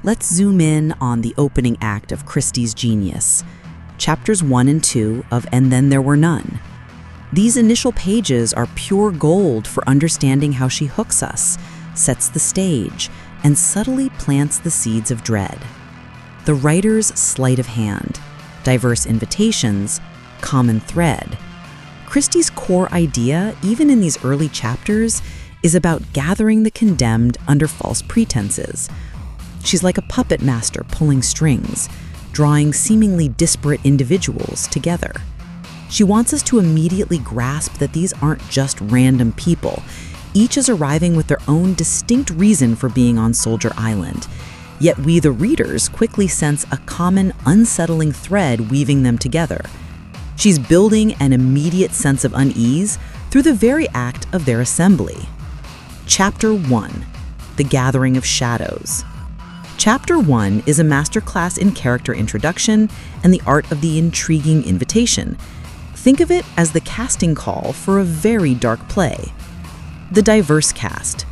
Let's zoom in on the opening act of Christie's genius, chapters 1 and 2 of And Then There Were None. These initial pages are pure gold for understanding how she hooks us, sets the stage, and subtly plants the seeds of dread. The writer's sleight of hand, diverse invitations, common thread. Christie's core idea, even in these early chapters, is about gathering the condemned under false pretenses. She's like a puppet master pulling strings, drawing seemingly disparate individuals together. She wants us to immediately grasp that these aren't just random people. Each is arriving with their own distinct reason for being on Soldier Island. Yet we, the readers, quickly sense a common, unsettling thread weaving them together. She's building an immediate sense of unease through the very act of their assembly. Chapter 1: The Gathering of Shadows. Chapter 1 is a masterclass in character introduction and the art of the intriguing invitation. Think of it as the casting call for a very dark play. The diverse cast.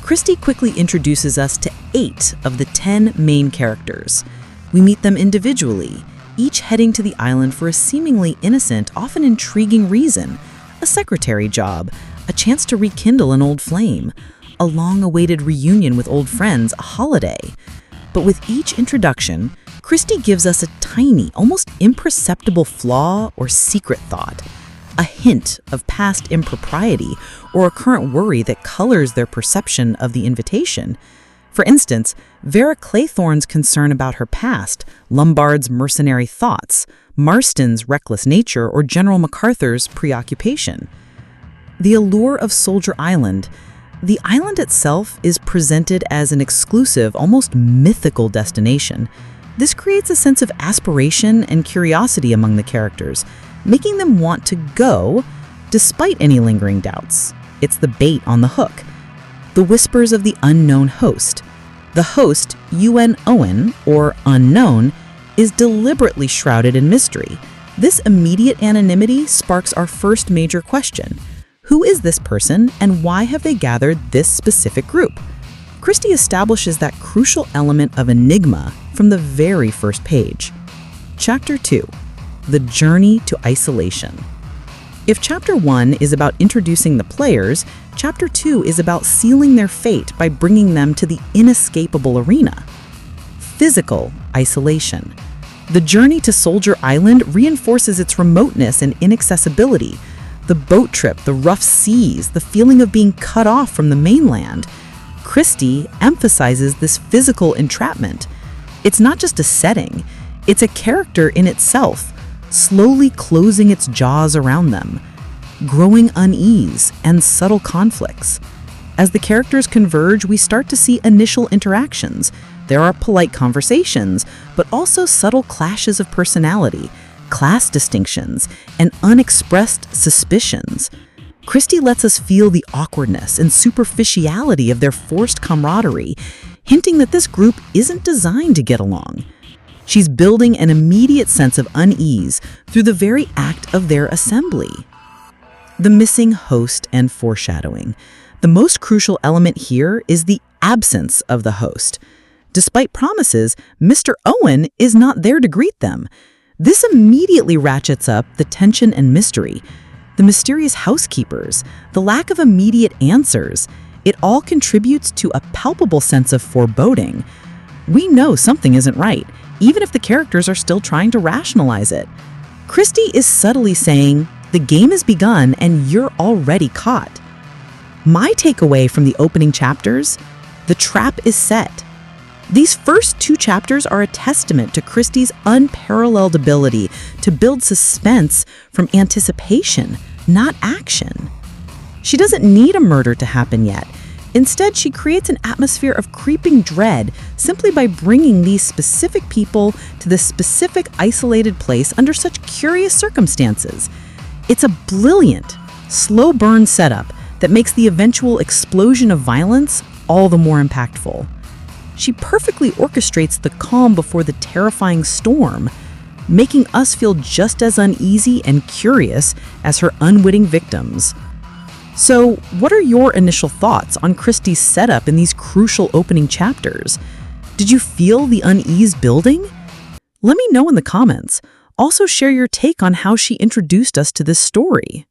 Christie quickly introduces us to 8 of the 10 main characters. We meet them individually, each heading to the island for a seemingly innocent, often intriguing reason: a secretary job, a chance to rekindle an old flame, a long-awaited reunion with old friends, a holiday. But with each introduction, Christie gives us a tiny, almost imperceptible flaw or secret thought, a hint of past impropriety or a current worry that colors their perception of the invitation. For instance, Vera Claythorne's concern about her past, Lombard's mercenary thoughts, Marston's reckless nature, or General MacArthur's preoccupation. The allure of Soldier Island. The island itself is presented as an exclusive, almost mythical destination. This creates a sense of aspiration and curiosity among the characters, making them want to go despite any lingering doubts. It's the bait on the hook. The whispers of the unknown host. The host, UN Owen, or unknown, is deliberately shrouded in mystery. This immediate anonymity sparks our first major question. Who is this person, and why have they gathered this specific group? Christie establishes that crucial element of enigma from the very first page. Chapter 2: The Journey to Isolation. If Chapter 1 is about introducing the players, Chapter 2 is about sealing their fate by bringing them to the inescapable arena. Physical isolation. The journey to Soldier Island reinforces its remoteness and inaccessibility. The boat trip, the rough seas, the feeling of being cut off from the mainland. Christie emphasizes this physical entrapment. It's not just a setting, it's a character in itself, slowly closing its jaws around them. Growing unease and subtle conflicts. As the characters converge, we start to see initial interactions. There are polite conversations, but also subtle clashes of personality, class distinctions, and unexpressed suspicions. Christie lets us feel the awkwardness and superficiality of their forced camaraderie, hinting that this group isn't designed to get along. She's building an immediate sense of unease through the very act of their assembly. The missing host and foreshadowing. The most crucial element here is the absence of the host. Despite promises, Mr. Owen is not there to greet them. This immediately ratchets up the tension and mystery. The mysterious housekeepers, the lack of immediate answers, it all contributes to a palpable sense of foreboding. We know something isn't right, even if the characters are still trying to rationalize it. Christie is subtly saying, the game has begun and you're already caught. My takeaway from the opening chapters: the trap is set. These first 2 chapters are a testament to Christie's unparalleled ability to build suspense from anticipation, not action. She doesn't need a murder to happen yet. Instead, she creates an atmosphere of creeping dread simply by bringing these specific people to this specific isolated place under such curious circumstances. It's a brilliant, slow burn setup that makes the eventual explosion of violence all the more impactful. She perfectly orchestrates the calm before the terrifying storm, making us feel just as uneasy and curious as her unwitting victims. So, what are your initial thoughts on Christie's setup in these crucial opening chapters? Did you feel the unease building? Let me know in the comments. Also share your take on how she introduced us to this story.